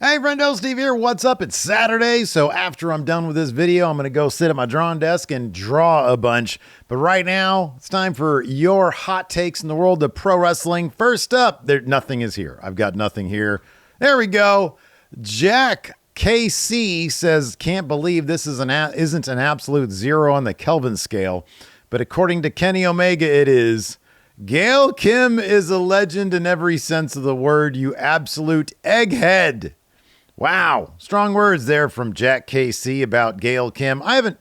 Hey friendo, Steve here. What's up? It's Saturday, so after I'm done with this video, I'm going to go sit at my drawing desk and draw a bunch. But right now, it's time for your hot takes in the world of pro wrestling. First up, nothing is here. I've got nothing here. There we go. Jack KC says, can't believe this isn't an absolute zero on the Kelvin scale. But according to Kenny Omega, it is. Gail Kim is a legend in every sense of the word, you absolute egghead. Wow. Strong words there from Jack KC about Gail Kim. I've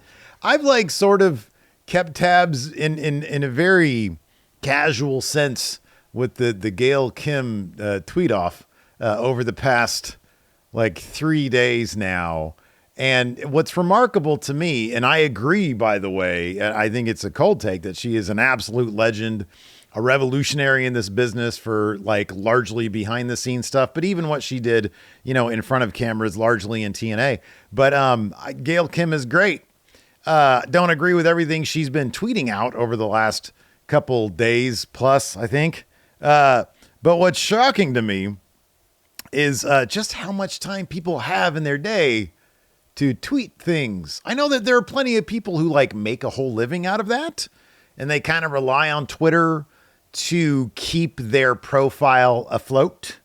like sort of kept tabs in a very casual sense with the Gail Kim tweet off over the past like 3 days now. And what's remarkable to me, and I agree, by the way, I think it's a cold take that she is an absolute legend, a revolutionary in this business for like largely behind the scenes stuff, but even what she did, you know, in front of cameras, largely in TNA. But Gail Kim is great. Don't agree with everything she's been tweeting out over the last couple days plus, I think. But what's shocking to me is just how much time people have in their day to tweet things. I know that there are plenty of people who like make a whole living out of that, and they kind of rely on Twitter to keep their profile afloat.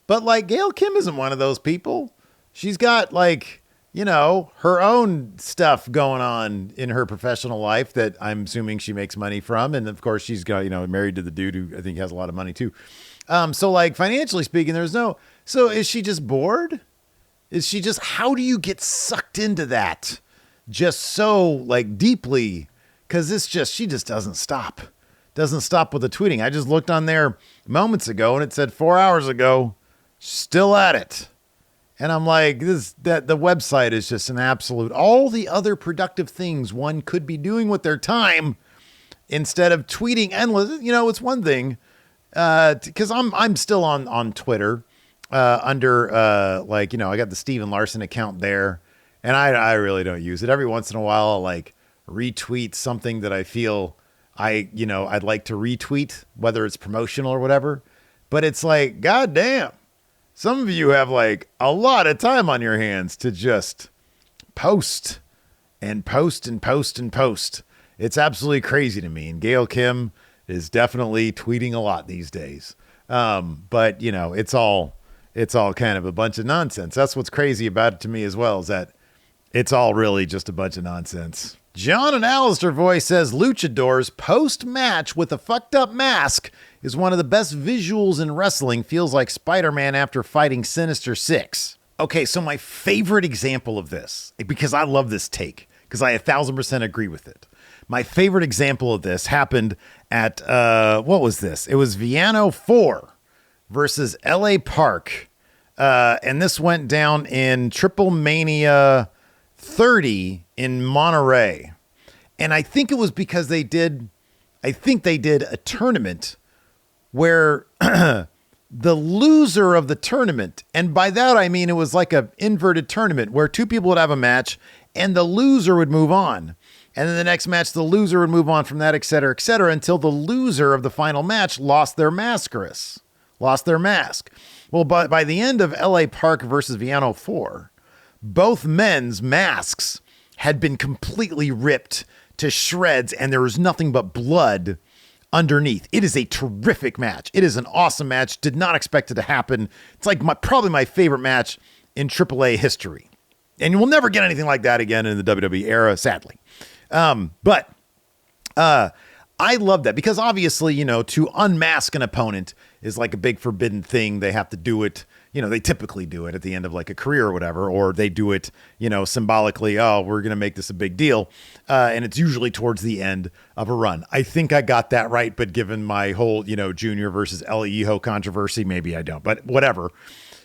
But like Gail Kim isn't one of those people. She's got like, you know, her own stuff going on in her professional life that I'm assuming she makes money from. And of course she's got, you know, married to the dude who I think has a lot of money too. So like financially speaking, so is she just bored? How do you get sucked into that just so like deeply? Cause she just doesn't stop. Doesn't stop with the tweeting. I just looked on there moments ago and it said 4 hours ago, still at it. And I'm like, the website is just an absolute, all the other productive things one could be doing with their time instead of tweeting endless. You know, it's one thing, cause I'm still on Twitter, under, like, you know, I got the Steven Larson account there and I really don't use it. Every once in a while, I'll like retweet something that I feel I'd like to retweet, whether it's promotional or whatever, but it's like, goddamn, some of you have like a lot of time on your hands to just post and post and post and post. It's absolutely crazy to me. And Gail Kim is definitely tweeting a lot these days. But you know, it's all kind of a bunch of nonsense. That's what's crazy about it to me as well, is that it's all really just a bunch of nonsense. John and Alistair Voice says Luchador's post-match with a fucked up mask is one of the best visuals in wrestling. Feels like Spider-Man after fighting Sinister Six. Okay, so my favorite example of this, because I love this take, because I 1,000% agree with it. My favorite example of this happened at, what was this? It was Viano 4 versus LA Park. And this went down in Triple Mania 30 in Monterey. And I think it was because they did a tournament where the loser of the tournament, and by that I mean it was like a inverted tournament where two people would have a match and the loser would move on. And then the next match, the loser would move on from that, et cetera, until the loser of the final match lost their mask. Well, by the end of LA Park versus Viano 4, both men's masks had been completely ripped to shreds and there was nothing but blood underneath. It is a terrific match. It is an awesome match. Did not expect it to happen. It's like probably my favorite match in AAA history. And we'll never get anything like that again in the WWE era, sadly. But I love that because obviously, you know, to unmask an opponent is like a big forbidden thing. They have to do it. You know, they typically do it at the end of like a career or whatever, or they do it, you know, symbolically. Oh, we're going to make this a big deal. And it's usually towards the end of a run. I think I got that right. But given my whole, you know, Junior versus El Hijo controversy, maybe I don't, but whatever.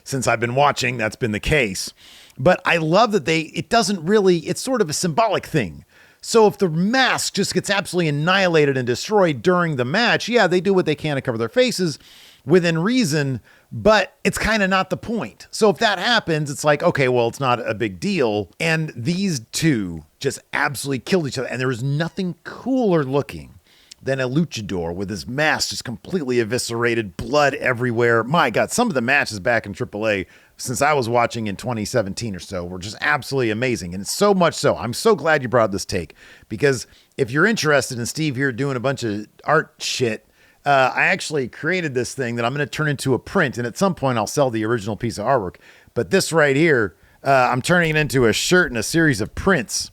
Since I've been watching, that's been the case. But I love that it's sort of a symbolic thing. So if the mask just gets absolutely annihilated and destroyed during the match, yeah, they do what they can to cover their faces within reason, but it's kind of not the point. So if that happens, it's like, okay, well, it's not a big deal. And these two just absolutely killed each other. And there was nothing cooler looking than a luchador with his mask just completely eviscerated, blood everywhere. My God, some of the matches back in AAA since I was watching in 2017 or so were just absolutely amazing. And it's so much so. I'm so glad you brought this take, because if you're interested in Steve here doing a bunch of art shit, I actually created this thing that I'm going to turn into a print. And at some point I'll sell the original piece of artwork. But this right here, I'm turning it into a shirt and a series of prints.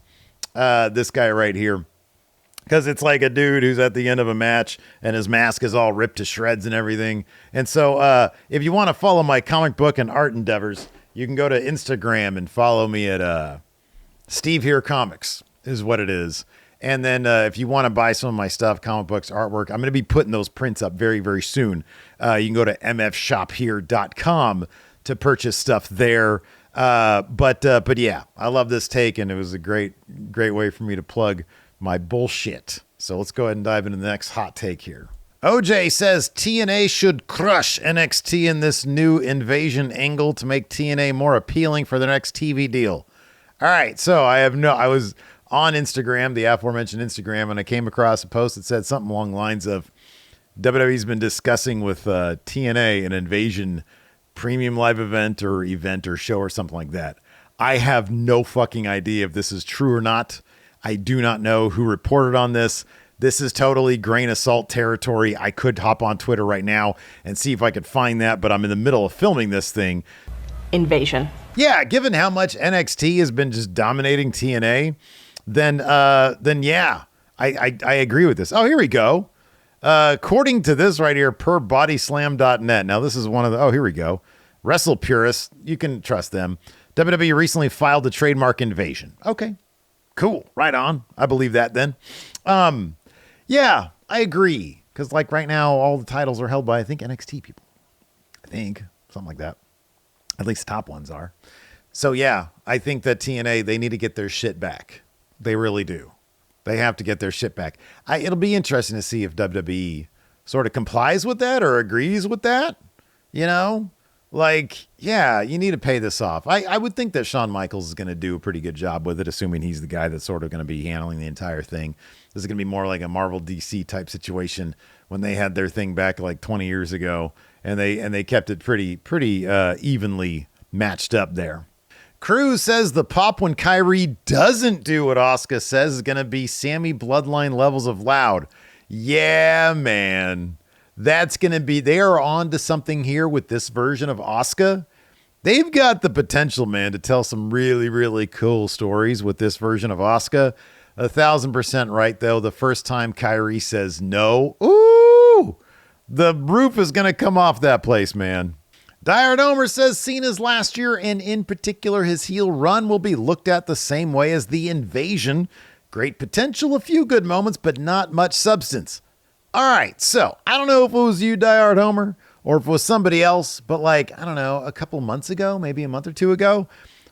This guy right here. Because it's like a dude who's at the end of a match and his mask is all ripped to shreds and everything. And so if you want to follow my comic book and art endeavors, you can go to Instagram and follow me at Steve Here Comics is what it is. And then if you want to buy some of my stuff, comic books, artwork, I'm going to be putting those prints up very, very soon. You can go to mfshophere.com to purchase stuff there. But yeah, I love this take, and it was a great way for me to plug my bullshit. So let's go ahead and dive into the next hot take here. OJ says TNA should crush NXT in this new invasion angle to make TNA more appealing for their next TV deal. All right, so I was on Instagram, the aforementioned Instagram, and I came across a post that said something along the lines of WWE's been discussing with TNA an invasion premium live event or show or something like that. I have no fucking idea if this is true or not. I do not know who reported on this. This is totally grain of salt territory. I could hop on Twitter right now and see if I could find that, but I'm in the middle of filming this thing. Invasion. Yeah, given how much NXT has been just dominating TNA, then yeah, I agree with this. Oh, here we go. According to this right here, per bodyslam.net. Now, this is one of the, here we go. Wrestle purists, you can trust them. WWE recently filed a trademark invasion. Okay. Cool. Right on. I believe that then. Yeah, I agree. Because like right now, all the titles are held by, I think, NXT people. I think. Something like that. At least the top ones are. So yeah, I think that TNA, they need to get their shit back. They really do. They have to get their shit back. It'll be interesting to see if WWE sort of complies with that or agrees with that. You know? Like, yeah, you need to pay this off. I would think that Shawn Michaels is going to do a pretty good job with it, assuming he's the guy that's sort of going to be handling the entire thing. This is going to be more like a Marvel DC type situation when they had their thing back like 20 years ago, and they kept it pretty evenly matched up there. Cruz says the pop when Kairi doesn't do what Asuka says is going to be Sammy Bloodline levels of loud. Yeah, man. That's going to be, they are on to something here with this version of Asuka. They've got the potential, man, to tell some really, really cool stories with this version of Asuka. 1,000% right, though. The first time Kairi says no, ooh, the roof is going to come off that place, man. Diehard Homer says Cena's last year, and in particular his heel run, will be looked at the same way as the invasion. Great potential, a few good moments, but not much substance. All right, so I don't know if it was you, Diehard Homer, or if it was somebody else, but like, I don't know, a couple months ago, maybe a month or two ago,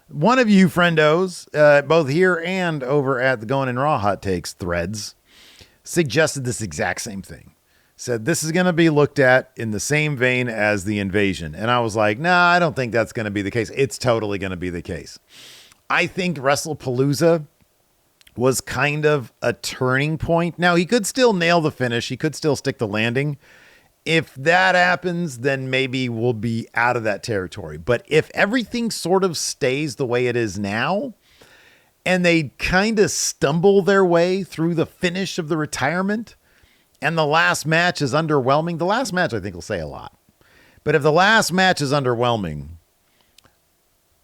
one of you friendos, both here and over at the Going in Raw Hot Takes threads, suggested this exact same thing. Said this is going to be looked at in the same vein as the invasion. And I was like, nah, I don't think that's going to be the case. It's totally going to be the case. I think WrestlePalooza was kind of a turning point. Now, he could still nail the finish. He could still stick the landing. If that happens, then maybe we'll be out of that territory. But if everything sort of stays the way it is now, and they kind of stumble their way through the finish of the retirement, and the last match is underwhelming, the last match I think will say a lot. But if the last match is underwhelming,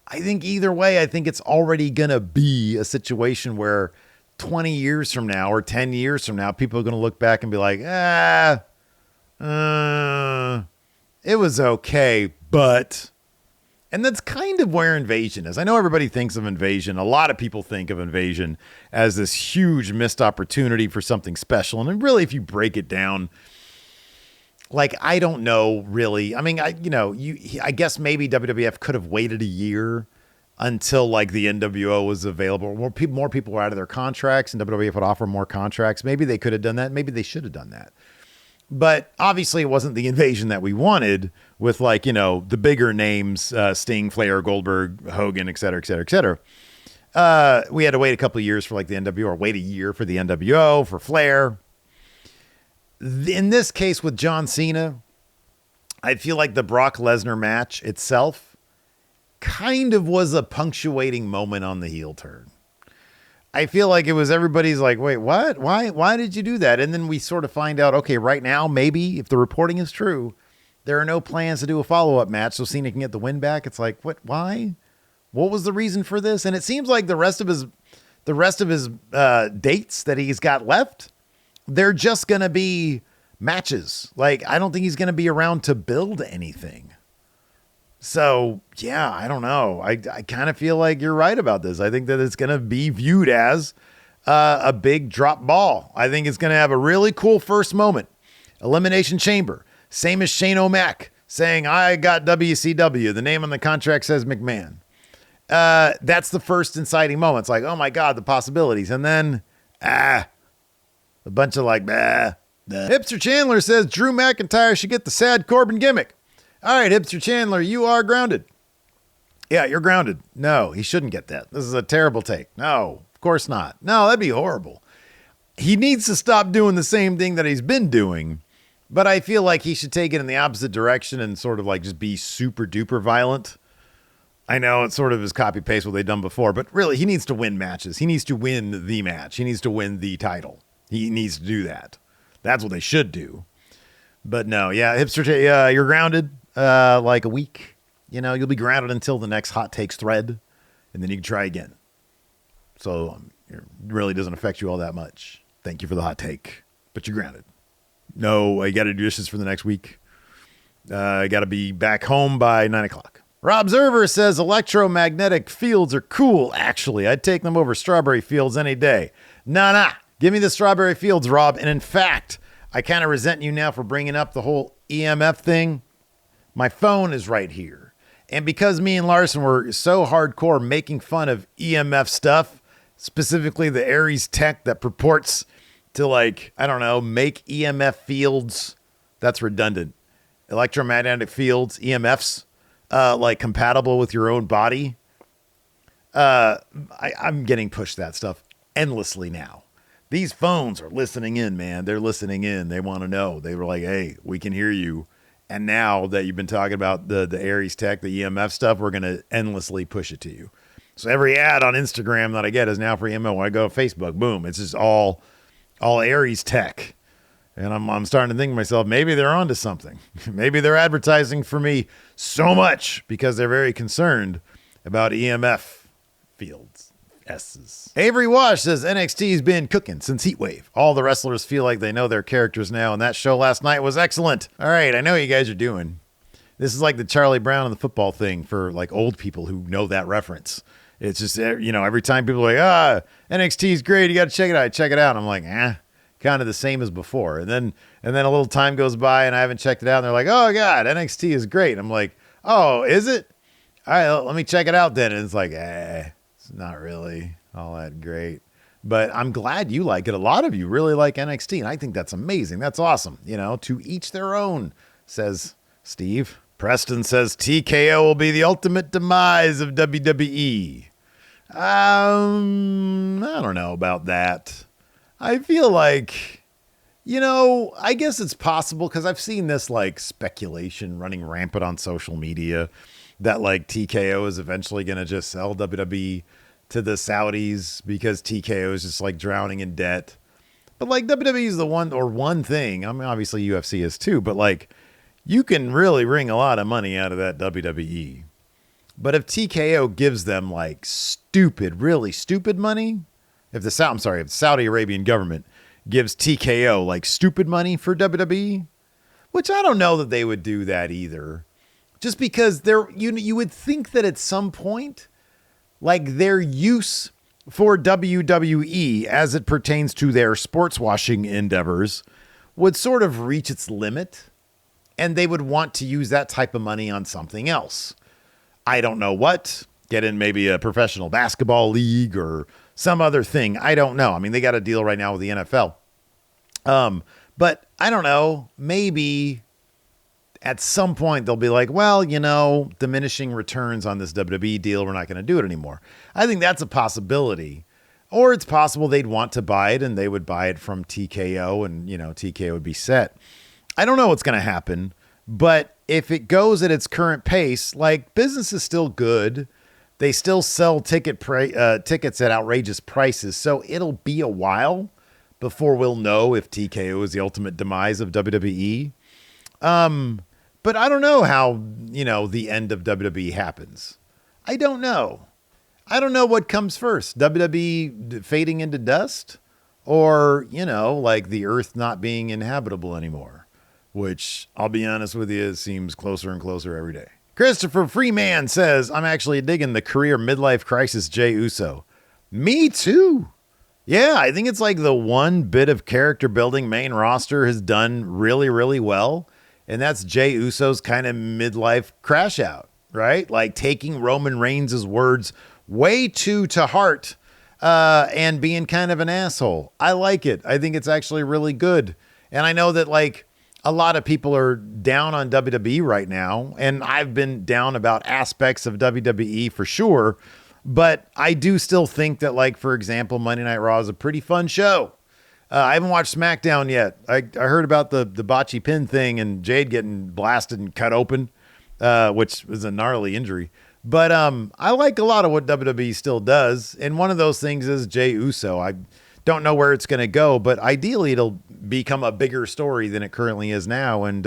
I think either way, I think it's already going to be a situation where 20 years from now or 10 years from now, people are going to look back and be like, it was okay, but... And that's kind of where Invasion is. I know everybody thinks of Invasion. A lot of people think of Invasion as this huge missed opportunity for something special. And really, if you break it down, like, I don't know, really. I mean, I guess maybe WWF could have waited a year until like the NWO was available. More people were out of their contracts and WWF would offer more contracts. Maybe they could have done that. Maybe they should have done that. But obviously it wasn't the invasion that we wanted with like, the bigger names, Sting, Flair, Goldberg, Hogan, et cetera, et cetera, et cetera. We had to wait a couple of years for like the NWO, or wait a year for the NWO, for Flair. In this case with John Cena, I feel like the Brock Lesnar match itself kind of was a punctuating moment on the heel turn. I feel like it was everybody's like, wait, what? Why did you do that? And then we sort of find out, okay, right now, maybe if the reporting is true, there are no plans to do a follow-up match so Cena can get the win back. It's like, what? Why? What was the reason for this? And it seems like the rest of his dates that he's got left, they're just going to be matches. Like, I don't think he's going to be around to build anything. So, yeah, I don't know. I kind of feel like you're right about this. I think that it's going to be viewed as a big drop ball. I think it's going to have a really cool first moment. Elimination Chamber. Same as Shane O'Mac saying, I got WCW. The name on the contract says McMahon. That's the first inciting moment. It's like, oh my God, the possibilities. And then, a bunch of like, Hipster Chandler says Drew McIntyre should get the sad Corbin gimmick. All right, Hipster Chandler, you are grounded. Yeah, you're grounded. No, he shouldn't get that. This is a terrible take. No, of course not. No, that'd be horrible. He needs to stop doing the same thing that he's been doing. But I feel like he should take it in the opposite direction and sort of like just be super duper violent. I know it sort of is copy paste what they've done before, but really he needs to win matches. He needs to win the match. He needs to win the title. He needs to do that. That's what they should do. But no, yeah, Hipster, you're grounded like a week. You know, you'll be grounded until the next hot takes thread, and then you can try again. So it really doesn't affect you all that much. Thank you for the hot take, but you're grounded. No, I got to do dishes for the next week. I got to be back home by 9 o'clock. Rob Zerver says electromagnetic fields are cool. Actually, I'd take them over strawberry fields any day. Nah. Give me the strawberry fields, Rob. And in fact, I kind of resent you now for bringing up the whole EMF thing. My phone is right here. And because me and Larson were so hardcore making fun of EMF stuff, specifically the Aries tech that purports to, like, I don't know, make EMF fields. That's redundant. Electromagnetic fields, EMFs, like compatible with your own body. I'm getting pushed that stuff endlessly now. These phones are listening in, man. They're listening in. They want to know. They were like, hey, we can hear you. And now that you've been talking about the Aries tech, the EMF stuff, we're going to endlessly push it to you. So every ad on Instagram that I get is now for EMF. When I go to Facebook, boom, it's just all Aries tech. And I'm starting to think to myself, maybe they're onto something. Maybe they're advertising for me so much because they're very concerned about EMF fields. S's. Avery Wash says NXT's been cooking since Heatwave. All the wrestlers feel like they know their characters now, and that show last night was excellent. All right, I know what you guys are doing. This is like the Charlie Brown and the football thing for like old people who know that reference. It's just, you know, every time people are like, NXT's great, you got to check it out. I check it out. I'm like, kind of the same as before. And then a little time goes by and I haven't checked it out. And they're like, oh God, NXT is great. I'm like, oh, is it? All right, let me check it out then. And it's like, it's not really all that great. But I'm glad you like it. A lot of you really like NXT, and I think that's amazing. That's awesome. You know, to each their own, says Steve. Preston says TKO will be the ultimate demise of WWE. I don't know about that. I feel like, you know, I guess it's possible because I've seen this like speculation running rampant on social media that like TKO is eventually going to just sell WWE to the Saudis because TKO is just like drowning in debt. But like WWE is the one thing. I mean, obviously UFC is too, but like you can really wring a lot of money out of that WWE. But if TKO gives them like really stupid money, if the Saudi Arabian government gives TKO like stupid money for WWE, which I don't know that they would do that either. Just because you would think that at some point, like their use for WWE as it pertains to their sports washing endeavors would sort of reach its limit, and they would want to use that type of money on something else. I don't know what. Get in maybe a professional basketball league or some other thing. I don't know. I mean, they got a deal right now with the NFL. But I don't know. Maybe at some point they'll be like, well, you know, diminishing returns on this WWE deal. We're not going to do it anymore. I think that's a possibility. Or it's possible they'd want to buy it and they would buy it from TKO and, you know, TKO would be set. I don't know what's going to happen, but if it goes at its current pace, like business is still good. They still sell tickets at outrageous prices. So it'll be a while before we'll know if TKO is the ultimate demise of WWE. But I don't know how, the end of WWE happens. I don't know. I don't know what comes first, WWE fading into dust or, like the earth not being inhabitable anymore, which I'll be honest with you, it seems closer and closer every day. Christopher Freeman says, I'm actually digging the career midlife crisis Jey Uso. Me too. Yeah, I think it's like the one bit of character building main roster has done really, really well. And that's Jey Uso's kind of midlife crash out, right? Like taking Roman Reigns' words way too to heart and being kind of an asshole. I like it. I think it's actually really good. And I know that like a lot of people are down on WWE right now. And I've been down about aspects of WWE for sure. But I do still think that, like, for example, Monday Night Raw is a pretty fun show. I haven't watched SmackDown yet. I heard about the bocce pin thing and Jade getting blasted and cut open, which was a gnarly injury. But I like a lot of what WWE still does. And one of those things is Jey Uso. I don't know where it's going to go, but ideally it'll become a bigger story than it currently is now. And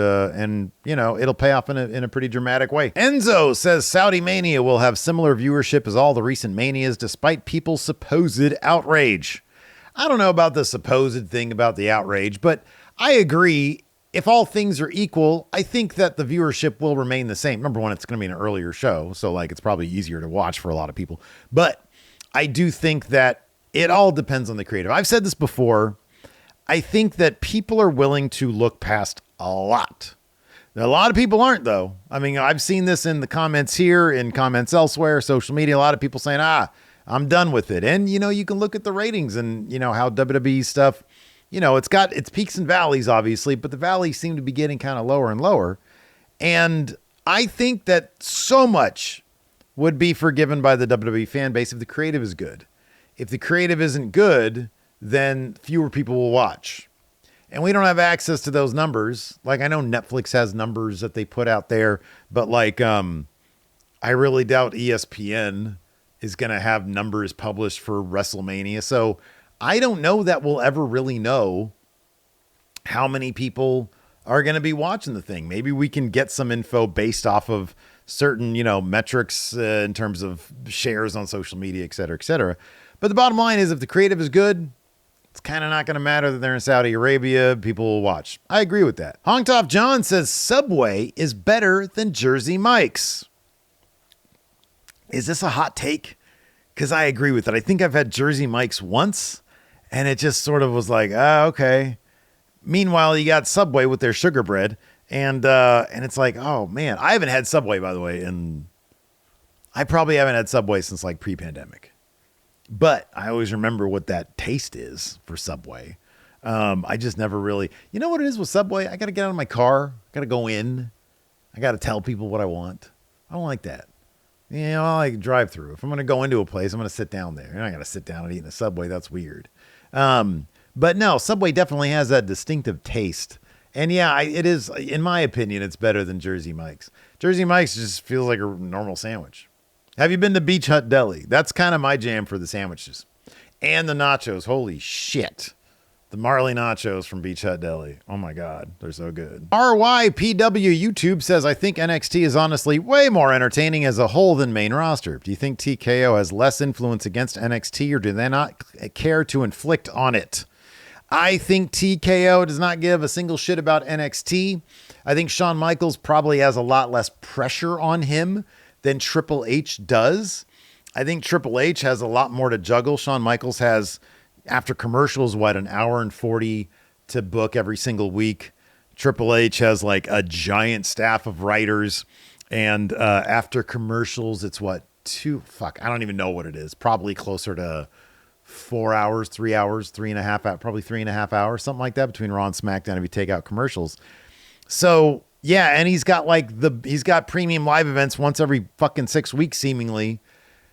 it'll pay off in a pretty dramatic way. Enzo says Saudi Mania will have similar viewership as all the recent Manias, despite people's supposed outrage. I don't know about the supposed thing about the outrage, but I agree. If all things are equal, I think that the viewership will remain the same. Number one, it's going to be an earlier show, so like it's probably easier to watch for a lot of people. But I do think that it all depends on the creative. I've said this before. I think that people are willing to look past a lot. Now, a lot of people aren't, though. I mean, I've seen this in the comments here, in comments elsewhere, social media. A lot of people saying, I'm done with it. And, you can look at the ratings and, how WWE stuff, it's got its peaks and valleys, obviously, but the valleys seem to be getting kind of lower and lower. And I think that so much would be forgiven by the WWE fan base if the creative is good. If the creative isn't good, then fewer people will watch. And we don't have access to those numbers. Like, I know Netflix has numbers that they put out there, but like, I really doubt ESPN is going to have numbers published for WrestleMania. So I don't know that we'll ever really know how many people are going to be watching the thing. Maybe we can get some info based off of certain, metrics in terms of shares on social media, et cetera, et cetera. But the bottom line is if the creative is good, it's kind of not going to matter that they're in Saudi Arabia. People will watch. I agree with that. Hongtop John says Subway is better than Jersey Mike's. Is this a hot take? Because I agree with it. I think I've had Jersey Mike's once, and it just sort of was like, okay. Meanwhile, you got Subway with their sugar bread, and it's like, oh, man. I haven't had Subway, by the way, and I probably haven't had Subway since like pre-pandemic. But I always remember what that taste is for Subway. I just never really, you know what it is with Subway? I got to get out of my car. I got to go in. I got to tell people what I want. I don't like that. I like drive through. If I'm going to go into a place, I'm going to sit down there. You're not going to sit down and eat in a Subway. That's weird. But no, Subway definitely has that distinctive taste. And yeah, it is, in my opinion, it's better than Jersey Mike's. Jersey Mike's just feels like a normal sandwich. Have you been to Beach Hut Deli? That's kind of my jam for the sandwiches. And the nachos. Holy shit. The Marley nachos from Beach Hut Deli. Oh my God, they're so good. RYPW YouTube says, I think NXT is honestly way more entertaining as a whole than main roster. Do you think TKO has less influence against NXT or do they not care to inflict on it? I think TKO does not give a single shit about NXT. I think Shawn Michaels probably has a lot less pressure on him than Triple H does. I think Triple H has a lot more to juggle. Shawn Michaels has, after commercials, an hour and 40 to book every single week. Triple H has like a giant staff of writers. And after commercials, it's I don't even know what it is. Probably closer to 4 hours, 3 hours, 3.5 hours, probably 3.5 hours, something like that between Raw and SmackDown if you take out commercials. So yeah, and he's got premium live events once every fucking 6 weeks, seemingly.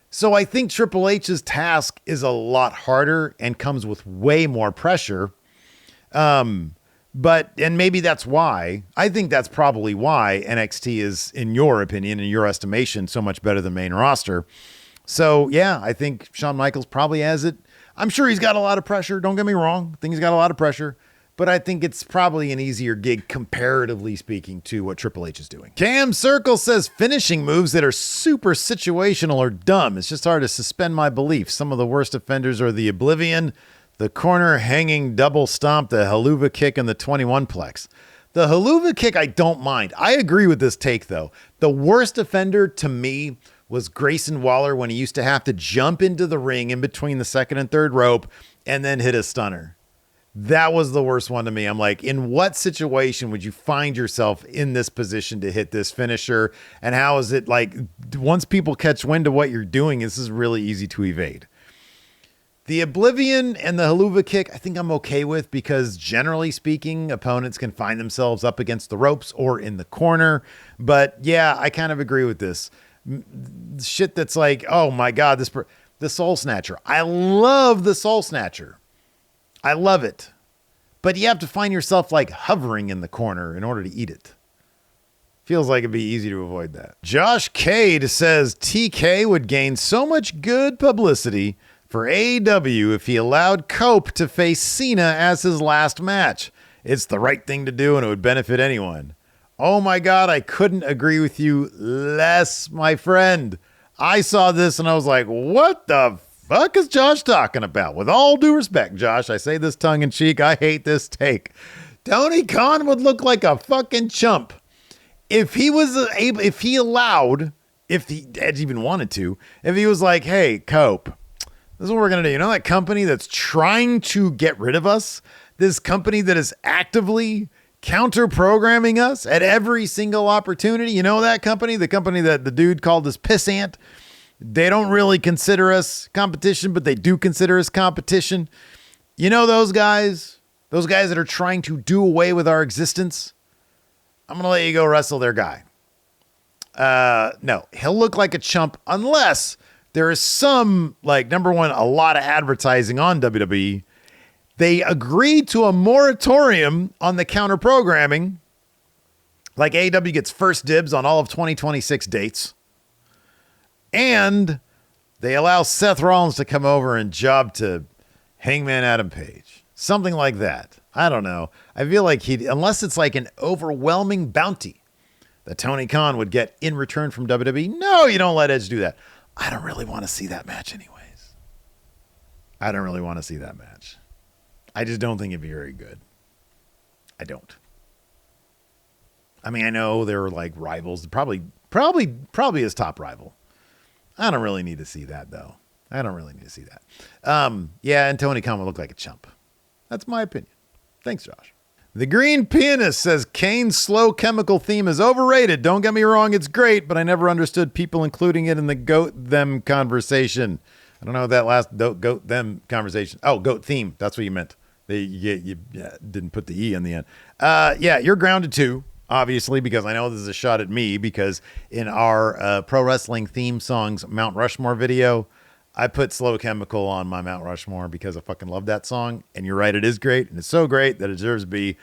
So I think Triple H's task is a lot harder and comes with way more pressure. And maybe that's why, I think that's probably why NXT is, in your opinion, in your estimation, so much better than main roster. So yeah, I think Shawn Michaels probably has it. I'm sure he's got a lot of pressure. Don't get me wrong. I think he's got a lot of pressure, but I think it's probably an easier gig comparatively speaking to what Triple H is doing. Cam Circle says finishing moves that are super situational are dumb. It's just hard to suspend my belief. Some of the worst offenders are the Oblivion, the corner hanging double stomp, the haluva kick, and the 21 plex. The haluva kick, I don't mind. I agree with this take, though. The worst offender to me was Grayson Waller when he used to have to jump into the ring in between the second and third rope and then hit a stunner. That was the worst one to me. I'm like, in what situation would you find yourself in this position to hit this finisher? And how is it like, once people catch wind of what you're doing, this is really easy to evade. The Oblivion and the haluva kick, I think I'm okay with because generally speaking, opponents can find themselves up against the ropes or in the corner. But yeah, I kind of agree with this. Shit that's like, oh my God, the Soul Snatcher. I love the Soul Snatcher. I love it. But you have to find yourself like hovering in the corner in order to eat it. Feels like it'd be easy to avoid that. Josh Cade says TK would gain so much good publicity for AEW if he allowed Cope to face Cena as his last match. It's the right thing to do and it would benefit anyone. Oh my God, I couldn't agree with you less, my friend. I saw this and I was like, what the fuck is Josh talking about? With all due respect, Josh, I say this tongue in cheek. I hate this take. Tony Khan would look like a fucking chump if he was able, if he Edge even wanted to, if he was like, hey, Cope, this is what we're going to do. You know that company that's trying to get rid of us? This company that is actively counter-programming us at every single opportunity? You know that company? The company that the dude called us pissant? They don't really consider us competition, but they do consider us competition. You know those guys? Those guys that are trying to do away with our existence? I'm going to let you go wrestle their guy. No, he'll look like a chump unless there is some, like, number one, a lot of advertising on WWE. They agreed to a moratorium on the counter programming. Like AEW gets first dibs on all of 2026 dates. And they allow Seth Rollins to come over and job to Hangman Adam Page. Something like that. I don't know. I feel like unless it's like an overwhelming bounty that Tony Khan would get in return from WWE. No, you don't let Edge do that. I don't really want to see that match anyways. I don't really want to see that match. I just don't think it'd be very good. I don't. I mean, I know they're like rivals. Probably his top rival. I don't really need to see that, though. I don't really need to see that. Yeah, and Tony Khan would look like a chump. That's my opinion. Thanks, Josh. The Green Pianist says Kane's slow chemical theme is overrated. Don't get me wrong, it's great, but I never understood people including it in the goat them conversation. I don't know what that last goat them conversation. Oh, goat theme. That's what you meant. You didn't put the E on the end. Yeah, you're grounded too, obviously, because I know this is a shot at me, because in our pro wrestling theme songs Mount Rushmore video, I put Slow Chemical on my Mount Rushmore because I fucking love that song. And you're right, it is great. And it's so great that it deserves to be.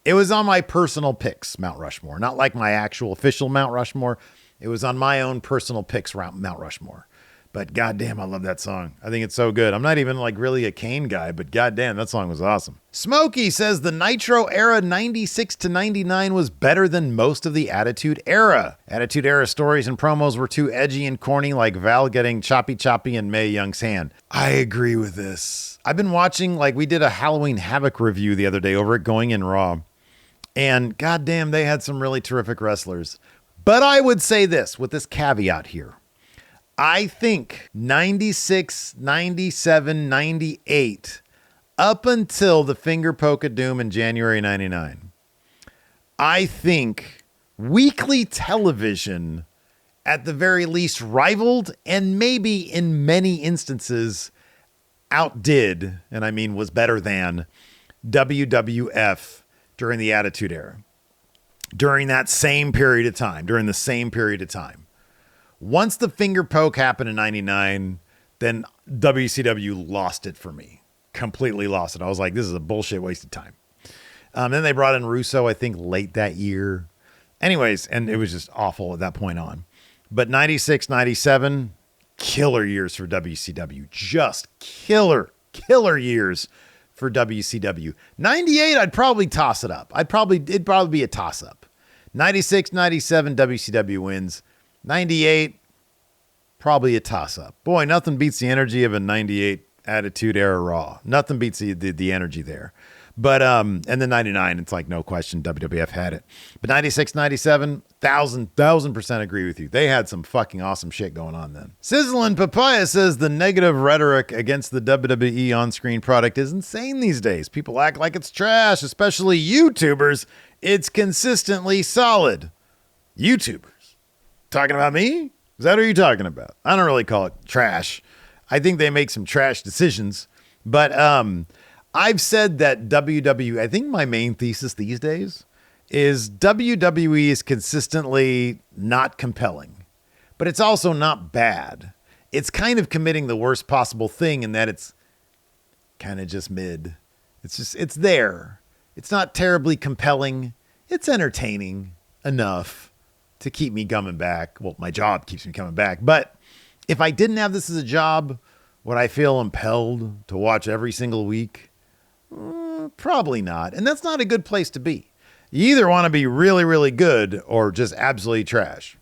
It was on my personal picks, Mount Rushmore. Not like my actual official Mount Rushmore. It was on my own personal picks Mount Rushmore. But goddamn, I love that song. I think it's so good. I'm not even like really a Kane guy, but goddamn, that song was awesome. Smokey says the Nitro era 96 to 99 was better than most of the Attitude Era. Attitude Era stories and promos were too edgy and corny, like Val getting choppy in Mae Young's hand. I agree with this. I've been watching, like, we did a Halloween Havoc review the other day over at Going In Raw. And goddamn, they had some really terrific wrestlers. But I would say this with this caveat here. I think 96, 97, 98, up until the finger poke of doom in January 99, I think weekly television at the very least rivaled and maybe in many instances outdid, and I mean was better than, WWF during the Attitude Era. During the same period of time. Once the finger poke happened in 99, then WCW lost it for me. Completely lost it. I was like, this is a bullshit waste of time. Then they brought in Russo, I think, late that year. Anyways, and it was just awful at that point on. But 96, 97, killer years for WCW. Just killer years for WCW. 98, I'd probably toss it up. It'd probably be a toss-up. 96, 97, WCW wins. 98, probably a toss-up. Boy, nothing beats the energy of a 98 Attitude Era Raw. Nothing beats the energy there. But, and then 99, it's like, no question, WWF had it. But 96, 97, 1,000% agree with you. They had some fucking awesome shit going on then. Sizzlin' Papaya says the negative rhetoric against the WWE on-screen product is insane these days. People act like it's trash, especially YouTubers. It's consistently solid. YouTubers. Talking about me? Is that what you're talking about? I don't really call it trash. I think they make some trash decisions. But, I've said that WWE, I think my main thesis these days is WWE is consistently not compelling, but it's also not bad. It's kind of committing the worst possible thing in that it's kind of just mid. It's there. It's not terribly compelling. It's entertaining enough to keep me coming back. Well, my job keeps me coming back, but if I didn't have this as a job, would I feel impelled to watch every single week? Probably not. And that's not a good place to be. You either want to be really, really good or just absolutely trash.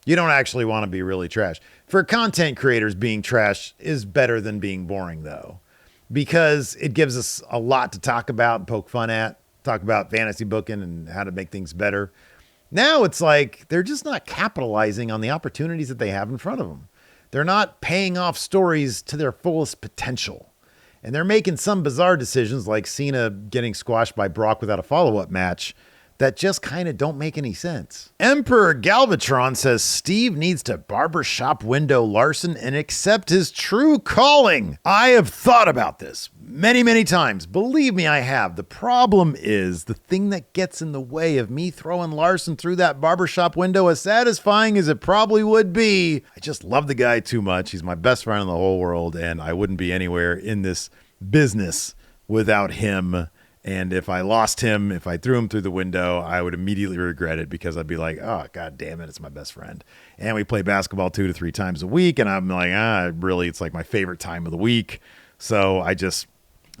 You don't actually want to be really trash. For content creators, being trash is better than being boring, though, because it gives us a lot to talk about and poke fun at, talk about fantasy booking and how to make things better. Now it's like they're just not capitalizing on the opportunities that they have in front of them. They're not paying off stories to their fullest potential. And they're making some bizarre decisions like Cena getting squashed by Brock without a follow-up match that just kind of don't make any sense. Emperor Galvatron says Steve needs to barbershop window Larson and accept his true calling. I have thought about this many, many times. Believe me, I have. The problem is the thing that gets in the way of me throwing Larson through that barbershop window, as satisfying as it probably would be. I just love the guy too much. He's my best friend in the whole world, and I wouldn't be anywhere in this business without him. And if I lost him, if I threw him through the window, I would immediately regret it because I'd be like, oh, God damn it, it's my best friend. And we play basketball 2 to 3 times a week. And I'm like, really, it's like my favorite time of the week. So I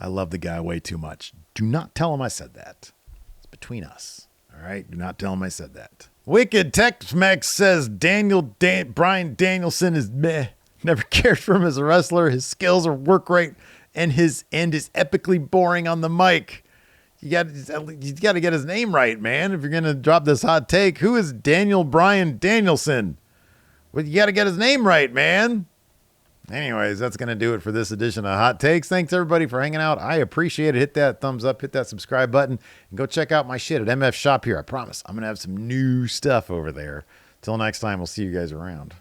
love the guy way too much. Do not tell him I said that. It's between us. All right? Do not tell him I said that. Wicked Tex-Mex says Bryan Danielson is meh. Never cared for him as a wrestler. His skills or work rate and his end is epically boring on the mic. You got to get his name right, man. If you're going to drop this hot take, who is Bryan Danielson? Well, you got to get his name right, man. Anyways, that's going to do it for this edition of Hot Takes. Thanks, everybody, for hanging out. I appreciate it. Hit that thumbs up, hit that subscribe button, and go check out my shit at MF Shop here. I promise I'm going to have some new stuff over there. Till next time, we'll see you guys around.